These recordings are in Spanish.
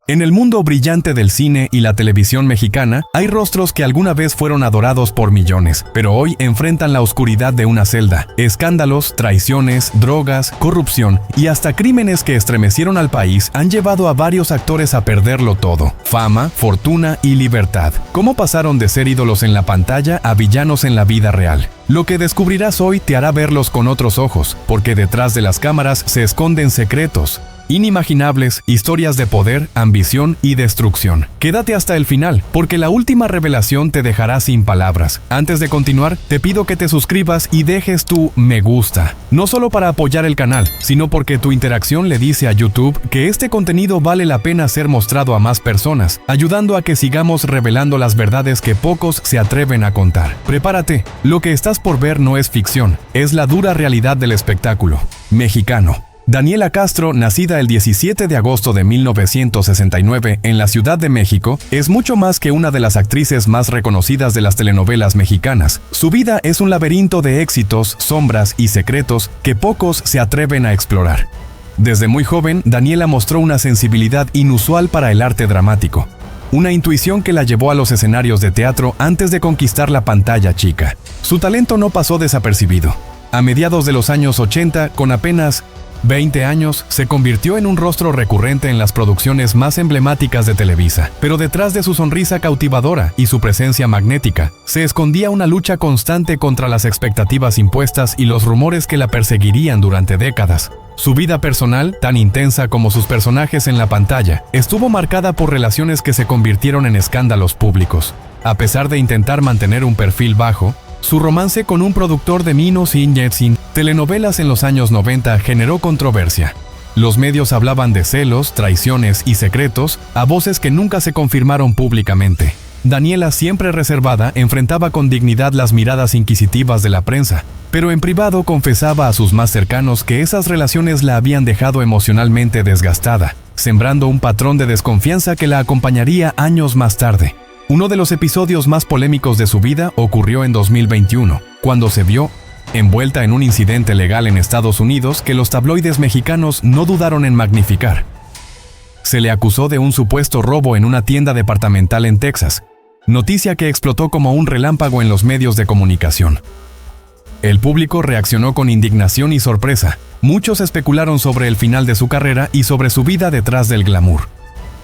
En el mundo brillante del cine y la televisión mexicana, hay rostros que alguna vez fueron adorados por millones, pero hoy enfrentan la oscuridad de una celda. Escándalos, traiciones, drogas, corrupción y hasta crímenes que estremecieron al país han llevado a varios actores a perderlo todo: fama, fortuna y libertad. ¿Cómo pasaron de ser ídolos en la pantalla a villanos en la vida real? Lo que descubrirás hoy te hará verlos con otros ojos, porque detrás de las cámaras se esconden secretos inimaginables, historias de poder, ambición y destrucción. Quédate hasta el final, porque la última revelación te dejará sin palabras. Antes de continuar, te pido que te suscribas y dejes tu me gusta, no solo para apoyar el canal, sino porque tu interacción le dice a YouTube que este contenido vale la pena ser mostrado a más personas, ayudando a que sigamos revelando las verdades que pocos se atreven a contar. Prepárate, lo que estás por ver no es ficción, es la dura realidad del espectáculo mexicano. Daniela Castro, nacida el 17 de agosto de 1969 en la Ciudad de México, es mucho más que una de las actrices más reconocidas de las telenovelas mexicanas. Su vida es un laberinto de éxitos, sombras y secretos que pocos se atreven a explorar. Desde muy joven, Daniela mostró una sensibilidad inusual para el arte dramático, una intuición que la llevó a los escenarios de teatro antes de conquistar la pantalla chica. Su talento no pasó desapercibido. A mediados de los años 80, con apenas 20 años, se convirtió en un rostro recurrente en las producciones más emblemáticas de Televisa. Pero detrás de su sonrisa cautivadora y su presencia magnética, se escondía una lucha constante contra las expectativas impuestas y los rumores que la perseguirían durante décadas. Su vida personal, tan intensa como sus personajes en la pantalla, estuvo marcada por relaciones que se convirtieron en escándalos públicos. A pesar de intentar mantener un perfil bajo, su romance con un productor de Mino Sin telenovelas en los años 90 generó controversia. Los medios hablaban de celos, traiciones y secretos a voces que nunca se confirmaron públicamente. Daniela, siempre reservada, enfrentaba con dignidad las miradas inquisitivas de la prensa, pero en privado confesaba a sus más cercanos que esas relaciones la habían dejado emocionalmente desgastada, sembrando un patrón de desconfianza que la acompañaría años más tarde. Uno de los episodios más polémicos de su vida ocurrió en 2021, cuando se vio envuelta en un incidente legal en Estados Unidos que los tabloides mexicanos no dudaron en magnificar. Se le acusó de un supuesto robo en una tienda departamental en Texas, noticia que explotó como un relámpago en los medios de comunicación. El público reaccionó con indignación y sorpresa. Muchos especularon sobre el final de su carrera y sobre su vida detrás del glamour.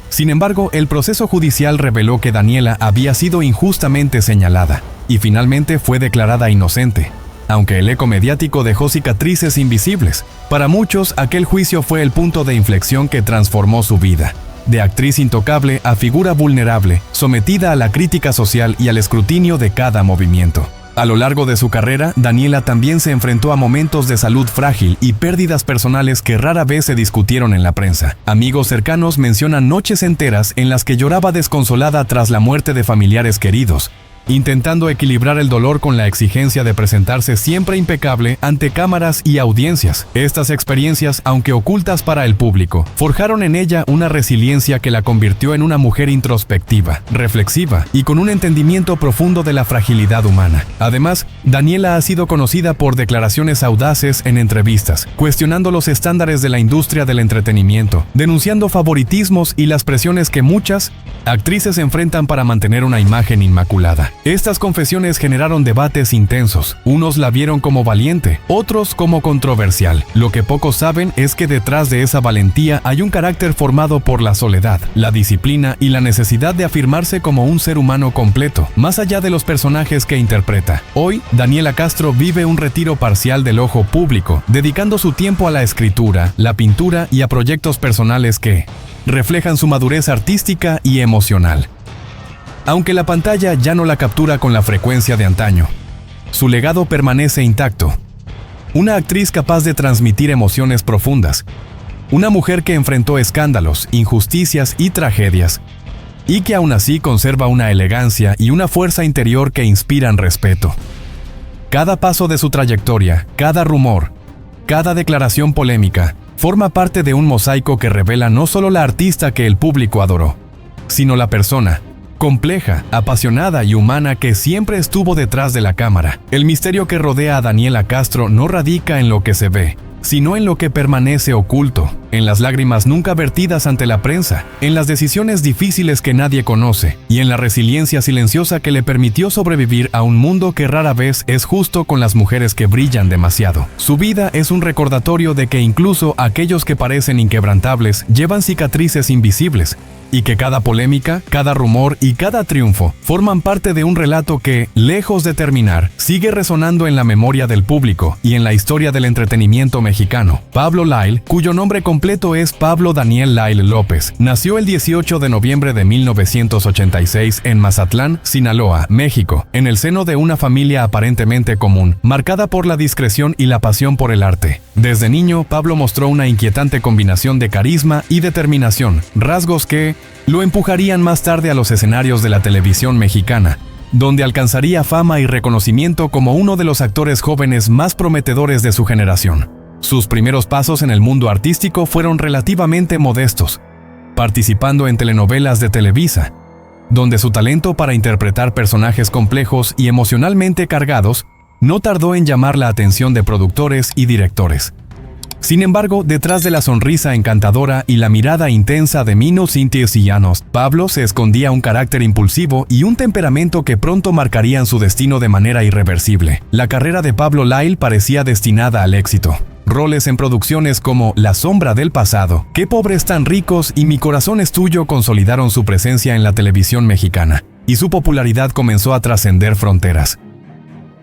Sin embargo, el proceso judicial reveló que Daniela había sido injustamente señalada y finalmente fue declarada inocente, aunque el eco mediático dejó cicatrices invisibles. Para muchos, aquel juicio fue el punto de inflexión que transformó su vida. De actriz intocable a figura vulnerable, sometida a la crítica social y al escrutinio de cada movimiento. A lo largo de su carrera, Daniela también se enfrentó a momentos de salud frágil y pérdidas personales que rara vez se discutieron en la prensa. Amigos cercanos mencionan noches enteras en las que lloraba desconsolada tras la muerte de familiares queridos, intentando equilibrar el dolor con la exigencia de presentarse siempre impecable ante cámaras y audiencias. Estas experiencias, aunque ocultas para el público, forjaron en ella una resiliencia que la convirtió en una mujer introspectiva, reflexiva y con un entendimiento profundo de la fragilidad humana. Además, Daniela ha sido conocida por declaraciones audaces en entrevistas, cuestionando los estándares de la industria del entretenimiento, denunciando favoritismos y las presiones que muchas actrices enfrentan para mantener una imagen inmaculada. Estas confesiones generaron debates intensos. Unos la vieron como valiente, otros como controversial. Lo que pocos saben es que detrás de esa valentía hay un carácter formado por la soledad, la disciplina y la necesidad de afirmarse como un ser humano completo, más allá de los personajes que interpreta. Hoy, Daniela Castro vive un retiro parcial del ojo público, dedicando su tiempo a la escritura, la pintura y a proyectos personales que reflejan su madurez artística y emocional. Aunque la pantalla ya no la captura con la frecuencia de antaño, su legado permanece intacto. Una actriz capaz de transmitir emociones profundas, una mujer que enfrentó escándalos, injusticias y tragedias, y que aún así conserva una elegancia y una fuerza interior que inspiran respeto. Cada paso de su trayectoria, cada rumor, cada declaración polémica, forma parte de un mosaico que revela no solo la artista que el público adoró, sino la persona compleja, apasionada y humana que siempre estuvo detrás de la cámara. El misterio que rodea a Daniela Castro no radica en lo que se ve, sino en lo que permanece oculto, en las lágrimas nunca vertidas ante la prensa, en las decisiones difíciles que nadie conoce, y en la resiliencia silenciosa que le permitió sobrevivir a un mundo que rara vez es justo con las mujeres que brillan demasiado. Su vida es un recordatorio de que incluso aquellos que parecen inquebrantables llevan cicatrices invisibles, y que cada polémica, cada rumor y cada triunfo forman parte de un relato que, lejos de terminar, sigue resonando en la memoria del público y en la historia del entretenimiento mexicano. Pablo Lyle, cuyo nombre completo es Pablo Daniel Lyle López, nació el 18 de noviembre de 1986 en Mazatlán, Sinaloa, México, en el seno de una familia aparentemente común, marcada por la discreción y la pasión por el arte. Desde niño, Pablo mostró una inquietante combinación de carisma y determinación, rasgos que lo empujarían más tarde a los escenarios de la televisión mexicana, donde alcanzaría fama y reconocimiento como uno de los actores jóvenes más prometedores de su generación. Sus primeros pasos en el mundo artístico fueron relativamente modestos, participando en telenovelas de Televisa, donde su talento para interpretar personajes complejos y emocionalmente cargados no tardó en llamar la atención de productores y directores. Sin embargo, detrás de la sonrisa encantadora y la mirada intensa de Mino Cintius y Llanos, Pablo se escondía un carácter impulsivo y un temperamento que pronto marcarían su destino de manera irreversible. La carrera de Pablo Lyle parecía destinada al éxito. Roles en producciones como La sombra del pasado, Qué pobres tan ricos y Mi corazón es tuyo consolidaron su presencia en la televisión mexicana, y su popularidad comenzó a trascender fronteras.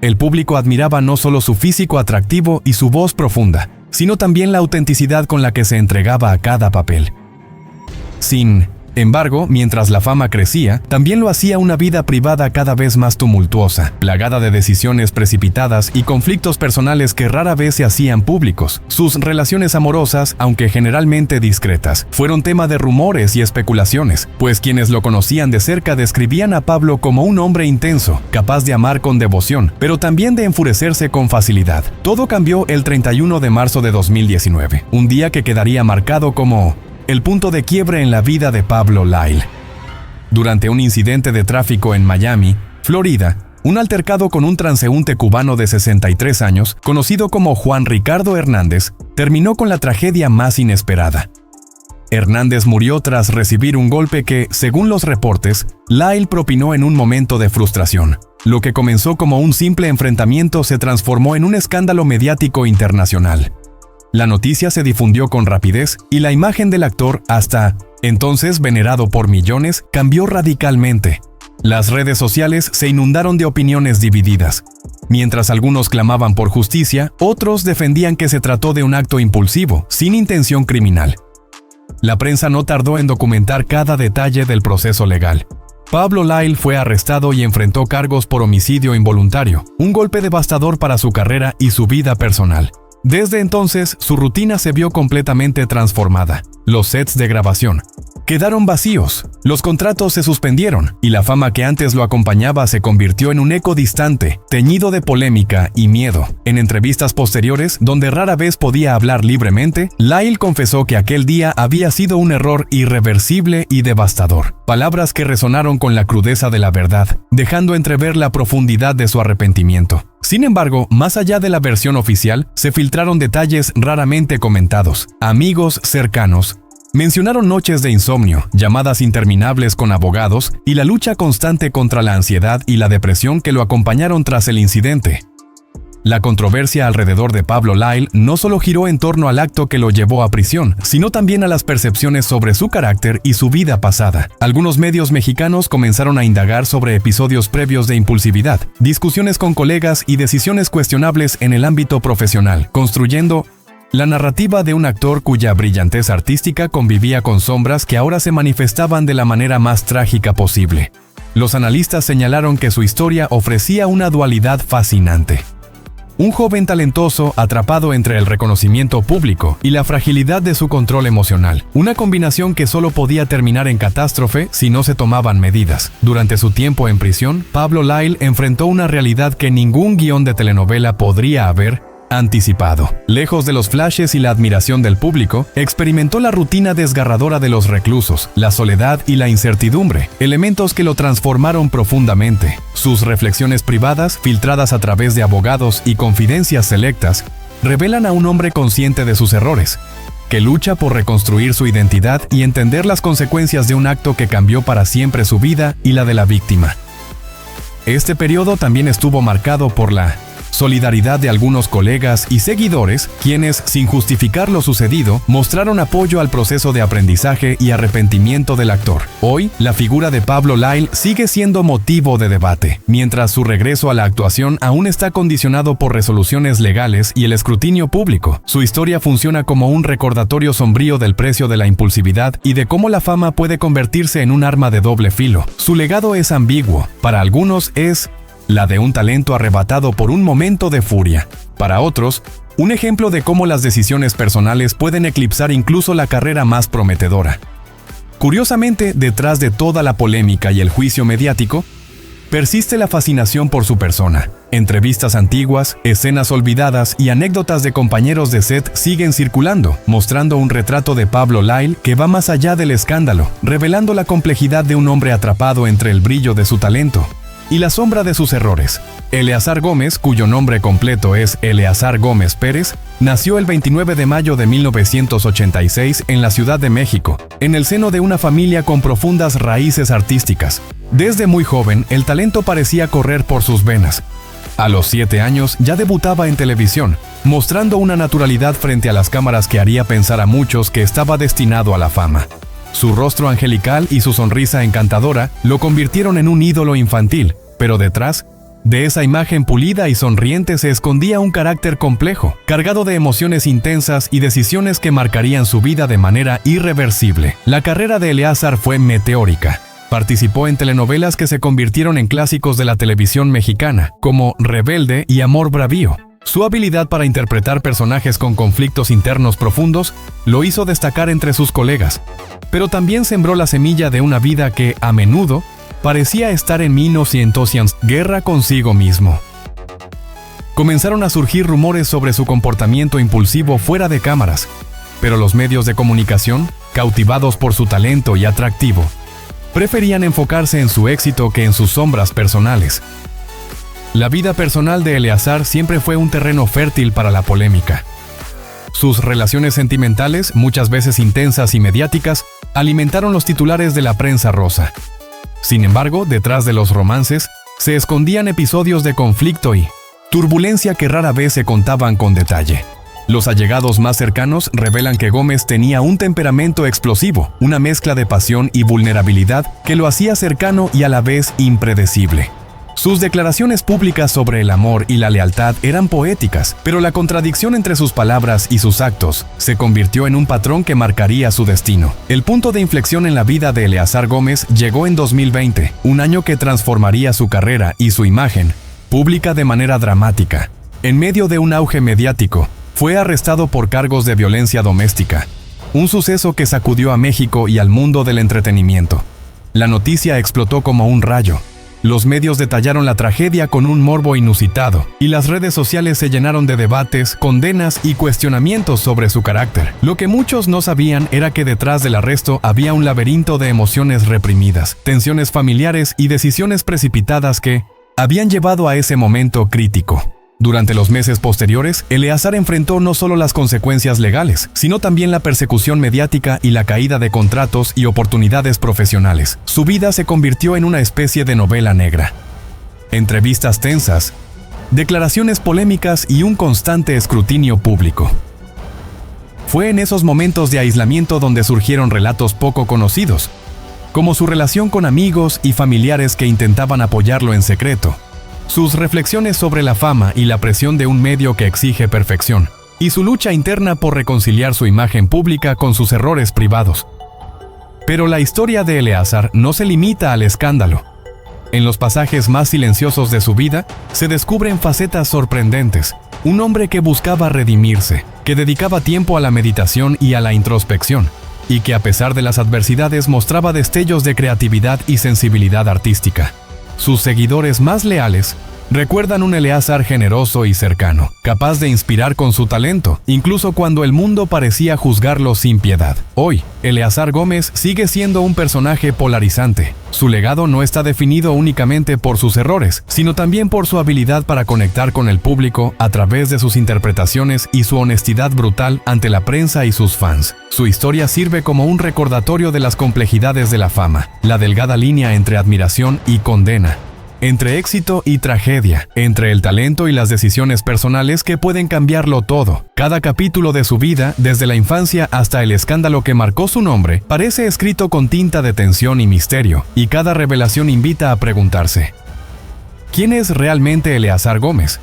El público admiraba no solo su físico atractivo y su voz profunda, sino también la autenticidad con la que se entregaba a cada papel. Sin embargo, mientras la fama crecía, también lo hacía una vida privada cada vez más tumultuosa, plagada de decisiones precipitadas y conflictos personales que rara vez se hacían públicos. Sus relaciones amorosas, aunque generalmente discretas, fueron tema de rumores y especulaciones, pues quienes lo conocían de cerca describían a Pablo como un hombre intenso, capaz de amar con devoción, pero también de enfurecerse con facilidad. Todo cambió el 31 de marzo de 2019, un día que quedaría marcado como el punto de quiebre en la vida de Pablo Lyle. Durante un incidente de tráfico en Miami, Florida, un altercado con un transeúnte cubano de 63 años, conocido como Juan Ricardo Hernández, terminó con la tragedia más inesperada. Hernández murió tras recibir un golpe que, según los reportes, Lyle propinó en un momento de frustración. Lo que comenzó como un simple enfrentamiento se transformó en un escándalo mediático internacional. La noticia se difundió con rapidez y la imagen del actor, hasta entonces venerado por millones, cambió radicalmente. Las redes sociales se inundaron de opiniones divididas. Mientras algunos clamaban por justicia, otros defendían que se trató de un acto impulsivo, sin intención criminal. La prensa no tardó en documentar cada detalle del proceso legal. Pablo Lyle fue arrestado y enfrentó cargos por homicidio involuntario, un golpe devastador para su carrera y su vida personal. Desde entonces, su rutina se vio completamente transformada. Los sets de grabación quedaron vacíos, los contratos se suspendieron y la fama que antes lo acompañaba se convirtió en un eco distante, teñido de polémica y miedo. En entrevistas posteriores, donde rara vez podía hablar libremente, Lyle confesó que aquel día había sido un error irreversible y devastador. Palabras que resonaron con la crudeza de la verdad, dejando entrever la profundidad de su arrepentimiento. Sin embargo, más allá de la versión oficial, se filtraron detalles raramente comentados. Amigos cercanos mencionaron noches de insomnio, llamadas interminables con abogados y la lucha constante contra la ansiedad y la depresión que lo acompañaron tras el incidente. La controversia alrededor de Pablo Lyle no solo giró en torno al acto que lo llevó a prisión, sino también a las percepciones sobre su carácter y su vida pasada. Algunos medios mexicanos comenzaron a indagar sobre episodios previos de impulsividad, discusiones con colegas y decisiones cuestionables en el ámbito profesional, construyendo la narrativa de un actor cuya brillantez artística convivía con sombras que ahora se manifestaban de la manera más trágica posible. Los analistas señalaron que su historia ofrecía una dualidad fascinante. Un joven talentoso atrapado entre el reconocimiento público y la fragilidad de su control emocional, una combinación que solo podía terminar en catástrofe si no se tomaban medidas. Durante su tiempo en prisión, Pablo Lyle enfrentó una realidad que ningún guión de telenovela podría haber anticipado. Lejos de los flashes y la admiración del público, experimentó la rutina desgarradora de los reclusos, la soledad y la incertidumbre, elementos que lo transformaron profundamente. Sus reflexiones privadas, filtradas a través de abogados y confidencias selectas, revelan a un hombre consciente de sus errores, que lucha por reconstruir su identidad y entender las consecuencias de un acto que cambió para siempre su vida y la de la víctima. Este periodo también estuvo marcado por la solidaridad de algunos colegas y seguidores, quienes, sin justificar lo sucedido, mostraron apoyo al proceso de aprendizaje y arrepentimiento del actor. Hoy, la figura de Pablo Lyle sigue siendo motivo de debate, mientras su regreso a la actuación aún está condicionado por resoluciones legales y el escrutinio público. Su historia funciona como un recordatorio sombrío del precio de la impulsividad y de cómo la fama puede convertirse en un arma de doble filo. Su legado es ambiguo. Para algunos es la de un talento arrebatado por un momento de furia. Para otros, un ejemplo de cómo las decisiones personales pueden eclipsar incluso la carrera más prometedora. Curiosamente, detrás de toda la polémica y el juicio mediático, persiste la fascinación por su persona. Entrevistas antiguas, escenas olvidadas y anécdotas de compañeros de set siguen circulando, mostrando un retrato de Pablo Lyle que va más allá del escándalo, revelando la complejidad de un hombre atrapado entre el brillo de su talento y la sombra de sus errores. Eleazar Gómez, cuyo nombre completo es Eleazar Gómez Pérez, nació el 29 de mayo de 1986 en la Ciudad de México, en el seno de una familia con profundas raíces artísticas. Desde muy joven, el talento parecía correr por sus venas. A los 7 años ya debutaba en televisión, mostrando una naturalidad frente a las cámaras que haría pensar a muchos que estaba destinado a la fama. Su rostro angelical y su sonrisa encantadora lo convirtieron en un ídolo infantil, pero detrás de esa imagen pulida y sonriente se escondía un carácter complejo, cargado de emociones intensas y decisiones que marcarían su vida de manera irreversible. La carrera de Eleazar fue meteórica. Participó en telenovelas que se convirtieron en clásicos de la televisión mexicana, como Rebelde y Amor Bravío. Su habilidad para interpretar personajes con conflictos internos profundos lo hizo destacar entre sus colegas, pero también sembró la semilla de una vida que, a menudo, parecía estar en guerra consigo mismo. Comenzaron a surgir rumores sobre su comportamiento impulsivo fuera de cámaras, pero los medios de comunicación, cautivados por su talento y atractivo, preferían enfocarse en su éxito que en sus sombras personales. La vida personal de Eleazar siempre fue un terreno fértil para la polémica. Sus relaciones sentimentales, muchas veces intensas y mediáticas, alimentaron los titulares de la prensa rosa. Sin embargo, detrás de los romances, se escondían episodios de conflicto y turbulencia que rara vez se contaban con detalle. Los allegados más cercanos revelan que Gómez tenía un temperamento explosivo, una mezcla de pasión y vulnerabilidad que lo hacía cercano y a la vez impredecible. Sus declaraciones públicas sobre el amor y la lealtad eran poéticas, pero la contradicción entre sus palabras y sus actos se convirtió en un patrón que marcaría su destino. El punto de inflexión en la vida de Eleazar Gómez llegó en 2020, un año que transformaría su carrera y su imagen pública de manera dramática. En medio de un auge mediático, fue arrestado por cargos de violencia doméstica, un suceso que sacudió a México y al mundo del entretenimiento. La noticia explotó como un rayo. Los medios detallaron la tragedia con un morbo inusitado, y las redes sociales se llenaron de debates, condenas y cuestionamientos sobre su carácter. Lo que muchos no sabían era que detrás del arresto había un laberinto de emociones reprimidas, tensiones familiares y decisiones precipitadas que habían llevado a ese momento crítico. Durante los meses posteriores, Eleazar enfrentó no solo las consecuencias legales, sino también la persecución mediática y la caída de contratos y oportunidades profesionales. Su vida se convirtió en una especie de novela negra. Entrevistas tensas, declaraciones polémicas y un constante escrutinio público. Fue en esos momentos de aislamiento donde surgieron relatos poco conocidos, como su relación con amigos y familiares que intentaban apoyarlo en secreto, sus reflexiones sobre la fama y la presión de un medio que exige perfección, y su lucha interna por reconciliar su imagen pública con sus errores privados. Pero la historia de Eleazar no se limita al escándalo. En los pasajes más silenciosos de su vida, se descubren facetas sorprendentes. Un hombre que buscaba redimirse, que dedicaba tiempo a la meditación y a la introspección, y que a pesar de las adversidades mostraba destellos de creatividad y sensibilidad artística. Sus seguidores más leales Recuerdan un Eleazar generoso y cercano, capaz de inspirar con su talento, incluso cuando el mundo parecía juzgarlo sin piedad. Hoy, Eleazar Gómez sigue siendo un personaje polarizante. Su legado no está definido únicamente por sus errores, sino también por su habilidad para conectar con el público a través de sus interpretaciones y su honestidad brutal ante la prensa y sus fans. Su historia sirve como un recordatorio de las complejidades de la fama, la delgada línea entre admiración y condena, entre éxito y tragedia, entre el talento y las decisiones personales que pueden cambiarlo todo. Cada capítulo de su vida, desde la infancia hasta el escándalo que marcó su nombre, parece escrito con tinta de tensión y misterio, y cada revelación invita a preguntarse: ¿quién es realmente Eleazar Gómez?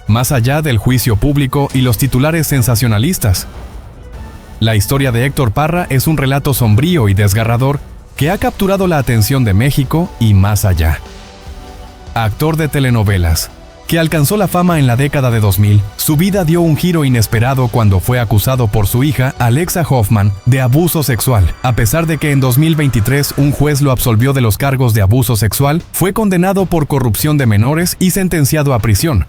Más allá del juicio público y los titulares sensacionalistas. La historia de Héctor Parra es un relato sombrío y desgarrador que ha capturado la atención de México y más allá. Actor de telenovelas, que alcanzó la fama en la década de 2000, su vida dio un giro inesperado cuando fue acusado por su hija, Alexa Hoffman, de abuso sexual. A pesar de que en 2023 un juez lo absolvió de los cargos de abuso sexual, fue condenado por corrupción de menores y sentenciado a prisión.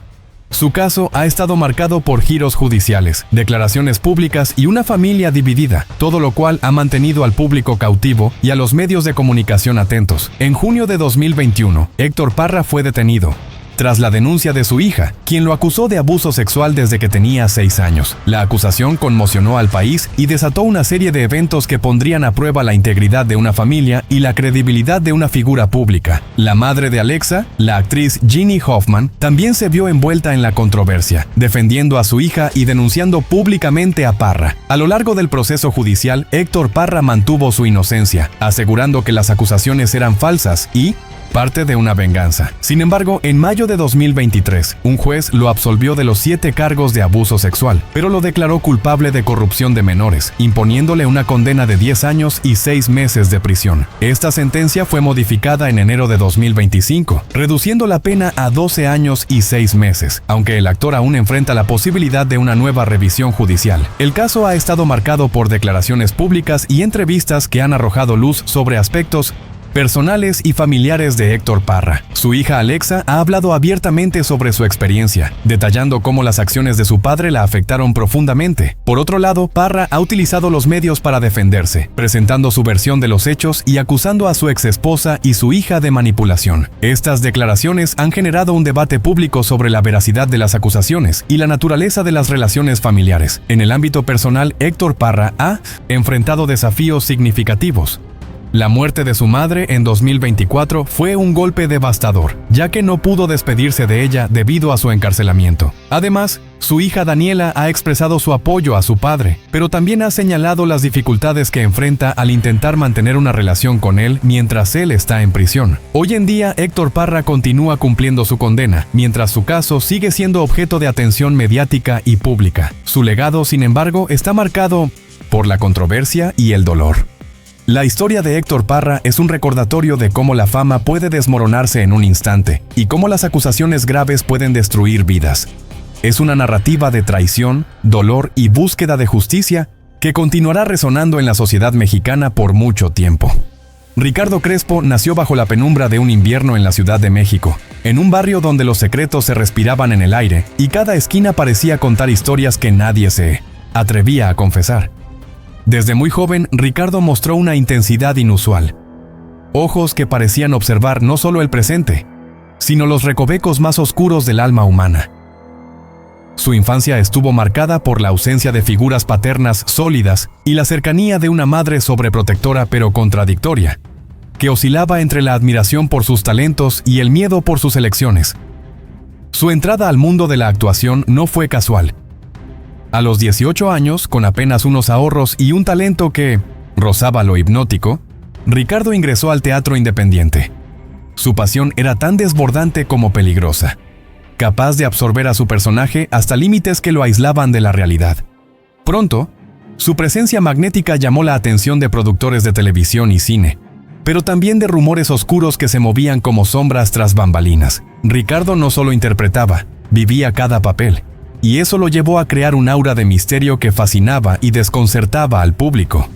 Su caso ha estado marcado por giros judiciales, declaraciones públicas y una familia dividida, todo lo cual ha mantenido al público cautivo y a los medios de comunicación atentos. En junio de 2021, Héctor Parra fue detenido tras la denuncia de su hija, quien lo acusó de abuso sexual desde que tenía 6 años. La acusación conmocionó al país y desató una serie de eventos que pondrían a prueba la integridad de una familia y la credibilidad de una figura pública. La madre de Alexa, la actriz Ginny Hoffman, también se vio envuelta en la controversia, defendiendo a su hija y denunciando públicamente a Parra. A lo largo del proceso judicial, Héctor Parra mantuvo su inocencia, asegurando que las acusaciones eran falsas y parte de una venganza. Sin embargo, en mayo de 2023, un juez lo absolvió de los 7 cargos de abuso sexual, pero lo declaró culpable de corrupción de menores, imponiéndole una condena de 10 años y 6 meses de prisión. Esta sentencia fue modificada en enero de 2025, reduciendo la pena a 12 años y 6 meses, aunque el actor aún enfrenta la posibilidad de una nueva revisión judicial. El caso ha estado marcado por declaraciones públicas y entrevistas que han arrojado luz sobre aspectos personales y familiares de Héctor Parra. Su hija Alexa ha hablado abiertamente sobre su experiencia, detallando cómo las acciones de su padre la afectaron profundamente. Por otro lado, Parra ha utilizado los medios para defenderse, presentando su versión de los hechos y acusando a su exesposa y su hija de manipulación. Estas declaraciones han generado un debate público sobre la veracidad de las acusaciones y la naturaleza de las relaciones familiares. En el ámbito personal, Héctor Parra ha enfrentado desafíos significativos. La muerte de su madre en 2024 fue un golpe devastador, ya que no pudo despedirse de ella debido a su encarcelamiento. Además, su hija Daniela ha expresado su apoyo a su padre, pero también ha señalado las dificultades que enfrenta al intentar mantener una relación con él mientras él está en prisión. Hoy en día, Héctor Parra continúa cumpliendo su condena, mientras su caso sigue siendo objeto de atención mediática y pública. Su legado, sin embargo, está marcado por la controversia y el dolor. La historia de Héctor Parra es un recordatorio de cómo la fama puede desmoronarse en un instante y cómo las acusaciones graves pueden destruir vidas. Es una narrativa de traición, dolor y búsqueda de justicia que continuará resonando en la sociedad mexicana por mucho tiempo. Ricardo Crespo nació bajo la penumbra de un invierno en la Ciudad de México, en un barrio donde los secretos se respiraban en el aire y cada esquina parecía contar historias que nadie se atrevía a confesar. Desde muy joven, Ricardo mostró una intensidad inusual. Ojos que parecían observar no solo el presente, sino los recovecos más oscuros del alma humana. Su infancia estuvo marcada por la ausencia de figuras paternas sólidas y la cercanía de una madre sobreprotectora pero contradictoria, que oscilaba entre la admiración por sus talentos y el miedo por sus elecciones. Su entrada al mundo de la actuación no fue casual. A los 18 años, con apenas unos ahorros y un talento que rozaba lo hipnótico, Ricardo ingresó al teatro independiente. Su pasión era tan desbordante como peligrosa, capaz de absorber a su personaje hasta límites que lo aislaban de la realidad. Pronto, su presencia magnética llamó la atención de productores de televisión y cine, pero también de rumores oscuros que se movían como sombras tras bambalinas. Ricardo no solo interpretaba, vivía cada papel. Y eso lo llevó a crear un aura de misterio que fascinaba y desconcertaba al público.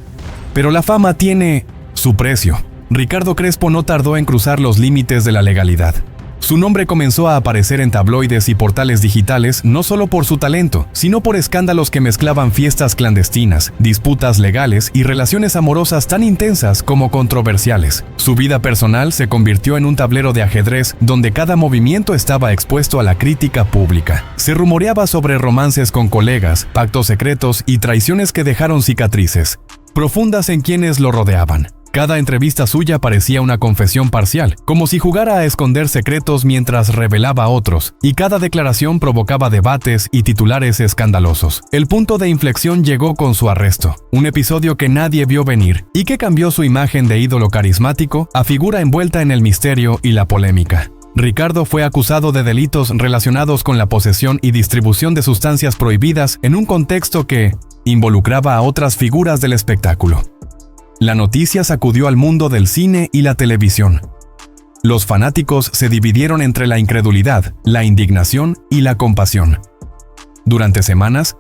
Pero la fama tiene su precio. Ricardo Crespo no tardó en cruzar los límites de la legalidad. Su nombre comenzó a aparecer en tabloides y portales digitales no solo por su talento, sino por escándalos que mezclaban fiestas clandestinas, disputas legales y relaciones amorosas tan intensas como controversiales. Su vida personal se convirtió en un tablero de ajedrez donde cada movimiento estaba expuesto a la crítica pública. Se rumoreaba sobre romances con colegas, pactos secretos y traiciones que dejaron cicatrices profundas en quienes lo rodeaban. Cada entrevista suya parecía una confesión parcial, como si jugara a esconder secretos mientras revelaba otros, y cada declaración provocaba debates y titulares escandalosos. El punto de inflexión llegó con su arresto, un episodio que nadie vio venir y que cambió su imagen de ídolo carismático a figura envuelta en el misterio y la polémica. Ricardo fue acusado de delitos relacionados con la posesión y distribución de sustancias prohibidas en un contexto que involucraba a otras figuras del espectáculo. La noticia sacudió al mundo del cine y la televisión. Los fanáticos se dividieron entre la incredulidad, la indignación y la compasión. Durante semanas,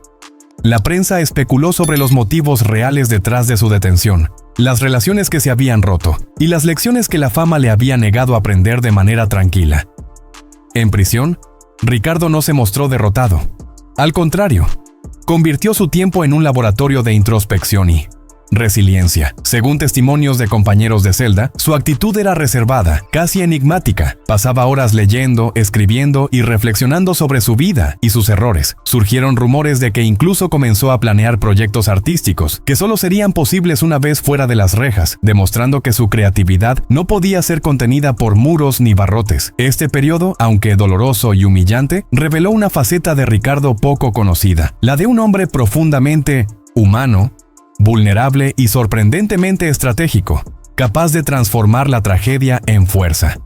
la prensa especuló sobre los motivos reales detrás de su detención, las relaciones que se habían roto y las lecciones que la fama le había negado aprender de manera tranquila. En prisión, Ricardo no se mostró derrotado. Al contrario, convirtió su tiempo en un laboratorio de introspección y resiliencia. Según testimonios de compañeros de celda, su actitud era reservada, casi enigmática. Pasaba horas leyendo, escribiendo y reflexionando sobre su vida y sus errores. Surgieron rumores de que incluso comenzó a planear proyectos artísticos, que solo serían posibles una vez fuera de las rejas, demostrando que su creatividad no podía ser contenida por muros ni barrotes. Este periodo, aunque doloroso y humillante, reveló una faceta de Ricardo poco conocida, la de un hombre profundamente humano, vulnerable y sorprendentemente estratégico, capaz de transformar la tragedia en fuerza.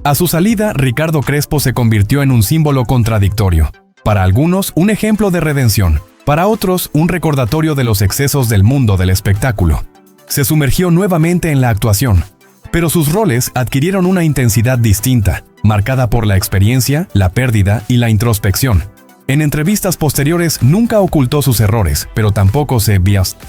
A su salida, Ricardo Crespo se convirtió en un símbolo contradictorio. Para algunos, un ejemplo de redención. Para otros, un recordatorio de los excesos del mundo del espectáculo. Se sumergió nuevamente en la actuación, pero sus roles adquirieron una intensidad distinta, marcada por la experiencia, la pérdida y la introspección. En entrevistas posteriores nunca ocultó sus errores, pero tampoco se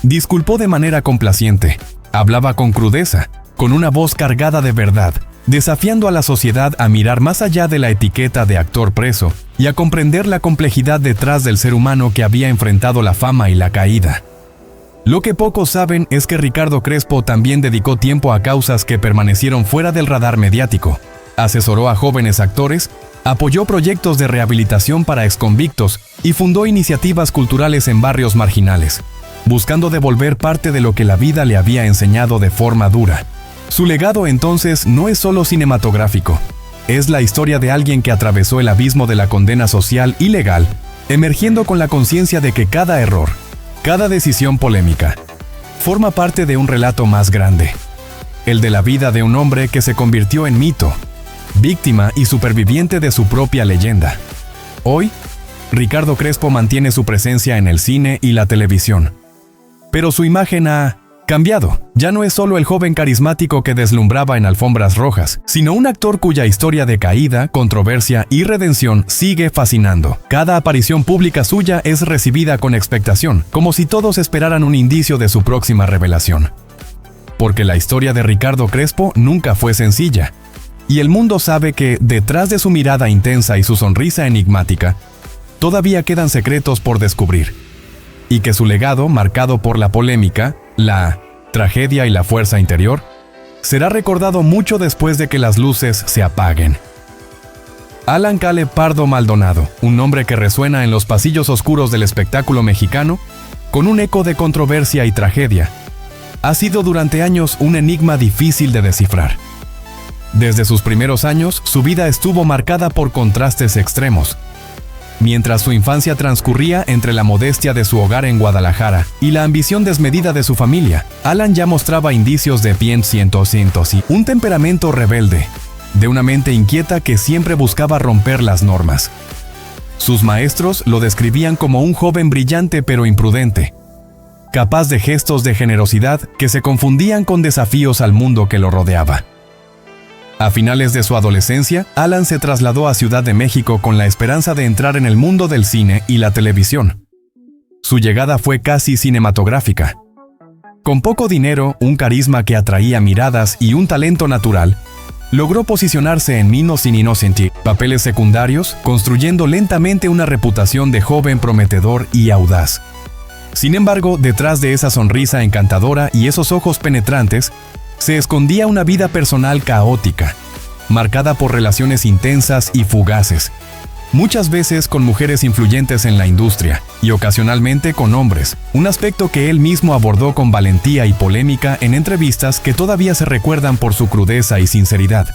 disculpó de manera complaciente. Hablaba con crudeza, con una voz cargada de verdad, desafiando a la sociedad a mirar más allá de la etiqueta de actor preso y a comprender la complejidad detrás del ser humano que había enfrentado la fama y la caída. Lo que pocos saben es que Ricardo Crespo también dedicó tiempo a causas que permanecieron fuera del radar mediático. Asesoró a jóvenes actores, apoyó proyectos de rehabilitación para exconvictos y fundó iniciativas culturales en barrios marginales, buscando devolver parte de lo que la vida le había enseñado de forma dura. Su legado entonces no es solo cinematográfico, es la historia de alguien que atravesó el abismo de la condena social y legal, emergiendo con la conciencia de que cada error, cada decisión polémica, forma parte de un relato más grande, el de la vida de un hombre que se convirtió en mito, víctima y superviviente de su propia leyenda. Hoy, Ricardo Crespo mantiene su presencia en el cine y la televisión. Pero su imagen ha cambiado. Ya no es solo el joven carismático que deslumbraba en alfombras rojas, sino un actor cuya historia de caída, controversia y redención sigue fascinando. Cada aparición pública suya es recibida con expectación, como si todos esperaran un indicio de su próxima revelación. Porque la historia de Ricardo Crespo nunca fue sencilla. Y el mundo sabe que, detrás de su mirada intensa y su sonrisa enigmática, todavía quedan secretos por descubrir. Y que su legado, marcado por la polémica, la tragedia y la fuerza interior, será recordado mucho después de que las luces se apaguen. Alan Caleb Pardo Maldonado, un nombre que resuena en los pasillos oscuros del espectáculo mexicano, con un eco de controversia y tragedia, ha sido durante años un enigma difícil de descifrar. Desde sus primeros años, su vida estuvo marcada por contrastes extremos. Mientras su infancia transcurría entre la modestia de su hogar en Guadalajara y la ambición desmedida de su familia, Alan ya mostraba indicios de un temperamento rebelde, de una mente inquieta que siempre buscaba romper las normas. Sus maestros lo describían como un joven brillante pero imprudente, capaz de gestos de generosidad que se confundían con desafíos al mundo que lo rodeaba. A finales de su adolescencia, Alan se trasladó a Ciudad de México con la esperanza de entrar en el mundo del cine y la televisión. Su llegada fue casi cinematográfica. Con poco dinero, un carisma que atraía miradas y un talento natural, Logró posicionarse en Mean in Innocenti, papeles secundarios, construyendo lentamente una reputación de joven prometedor y audaz. Sin embargo, detrás de esa sonrisa encantadora y esos ojos penetrantes, se escondía una vida personal caótica, marcada por relaciones intensas y fugaces, muchas veces con mujeres influyentes en la industria y ocasionalmente con hombres, un aspecto que él mismo abordó con valentía y polémica en entrevistas que todavía se recuerdan por su crudeza y sinceridad,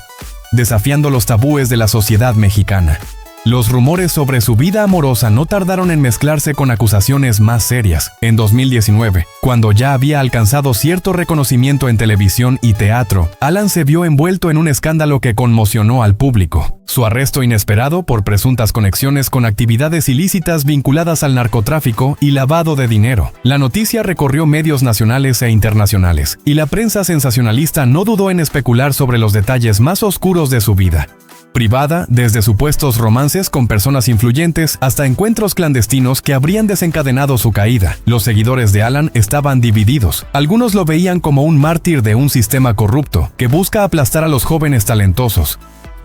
desafiando los tabúes de la sociedad mexicana. Los rumores sobre su vida amorosa no tardaron en mezclarse con acusaciones más serias. En 2019, cuando ya había alcanzado cierto reconocimiento en televisión y teatro, Alan se vio envuelto en un escándalo que conmocionó al público. Su arresto inesperado por presuntas conexiones con actividades ilícitas vinculadas al narcotráfico y lavado de dinero. La noticia recorrió medios nacionales e internacionales, y la prensa sensacionalista no dudó en especular sobre los detalles más oscuros de su vida privada, desde supuestos romances con personas influyentes hasta encuentros clandestinos que habrían desencadenado su caída. Los seguidores de Alan estaban divididos. Algunos lo veían como un mártir de un sistema corrupto que busca aplastar a los jóvenes talentosos.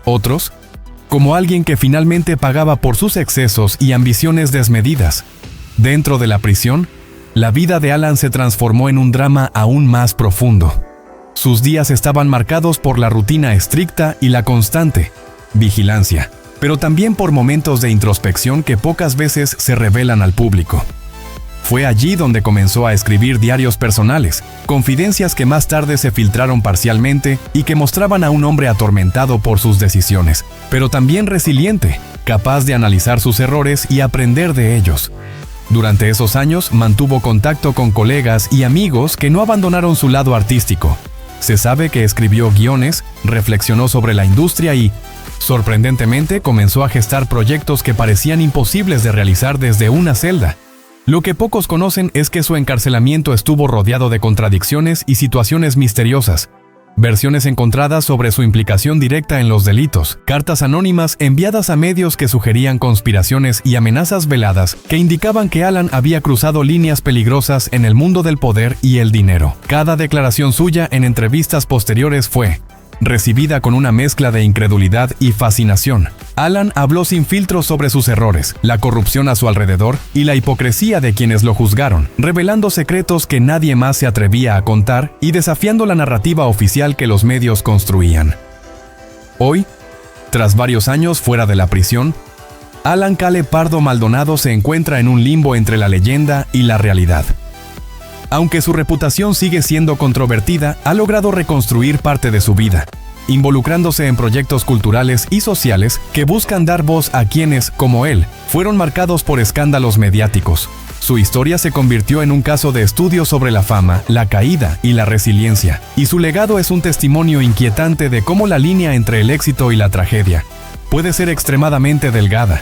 Otros, como alguien que finalmente pagaba por sus excesos y ambiciones desmedidas. Dentro de la prisión, la vida de Alan se transformó en un drama aún más profundo. Sus días estaban marcados por la rutina estricta y la constante vigilancia, pero también por momentos de introspección que pocas veces se revelan al público. Fue allí donde comenzó a escribir diarios personales, confidencias que más tarde se filtraron parcialmente y que mostraban a un hombre atormentado por sus decisiones, pero también resiliente, capaz de analizar sus errores y aprender de ellos. Durante esos años mantuvo contacto con colegas y amigos que no abandonaron su lado artístico. Se sabe que escribió guiones, reflexionó sobre la industria y, sorprendentemente, comenzó a gestar proyectos que parecían imposibles de realizar desde una celda. Lo que pocos conocen es que su encarcelamiento estuvo rodeado de contradicciones y situaciones misteriosas. Versiones encontradas sobre su implicación directa en los delitos, cartas anónimas enviadas a medios que sugerían conspiraciones y amenazas veladas que indicaban que Alan había cruzado líneas peligrosas en el mundo del poder y el dinero. Cada declaración suya en entrevistas posteriores fue recibida con una mezcla de incredulidad y fascinación. Alan habló sin filtros sobre sus errores, la corrupción a su alrededor y la hipocresía de quienes lo juzgaron, revelando secretos que nadie más se atrevía a contar y desafiando la narrativa oficial que los medios construían. Hoy, tras varios años fuera de la prisión, Alan Cale Pardo Maldonado se encuentra en un limbo entre la leyenda y la realidad. Aunque su reputación sigue siendo controvertida, ha logrado reconstruir parte de su vida, involucrándose en proyectos culturales y sociales que buscan dar voz a quienes, como él, fueron marcados por escándalos mediáticos. Su historia se convirtió en un caso de estudio sobre la fama, la caída y la resiliencia, y su legado es un testimonio inquietante de cómo la línea entre el éxito y la tragedia puede ser extremadamente delgada.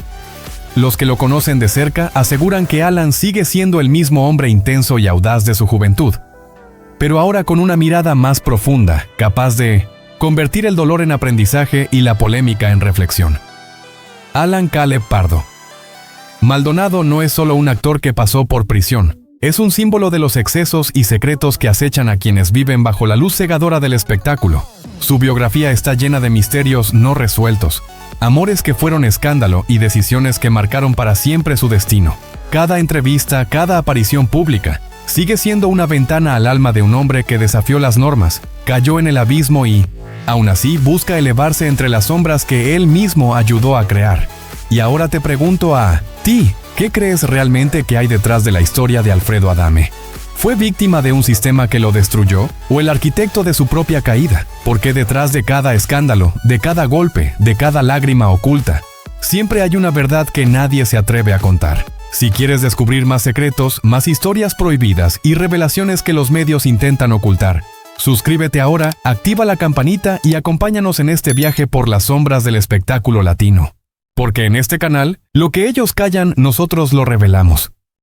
Los que lo conocen de cerca aseguran que Alan sigue siendo el mismo hombre intenso y audaz de su juventud, pero ahora con una mirada más profunda, capaz de convertir el dolor en aprendizaje y la polémica en reflexión. Alan Cale Pardo Maldonado no es solo un actor que pasó por prisión, es un símbolo de los excesos y secretos que acechan a quienes viven bajo la luz cegadora del espectáculo. Su biografía está llena de misterios no resueltos, amores que fueron escándalo y decisiones que marcaron para siempre su destino. Cada entrevista, cada aparición pública, sigue siendo una ventana al alma de un hombre que desafió las normas, cayó en el abismo y, aún así, busca elevarse entre las sombras que él mismo ayudó a crear. Y ahora te pregunto a ti, ¿qué crees realmente que hay detrás de la historia de Alfredo Adame? ¿Fue víctima de un sistema que lo destruyó o el arquitecto de su propia caída? Porque detrás de cada escándalo, de cada golpe, de cada lágrima oculta, siempre hay una verdad que nadie se atreve a contar. Si quieres descubrir más secretos, más historias prohibidas y revelaciones que los medios intentan ocultar, suscríbete ahora, activa la campanita y acompáñanos en este viaje por las sombras del espectáculo latino. Porque en este canal, lo que ellos callan, nosotros lo revelamos.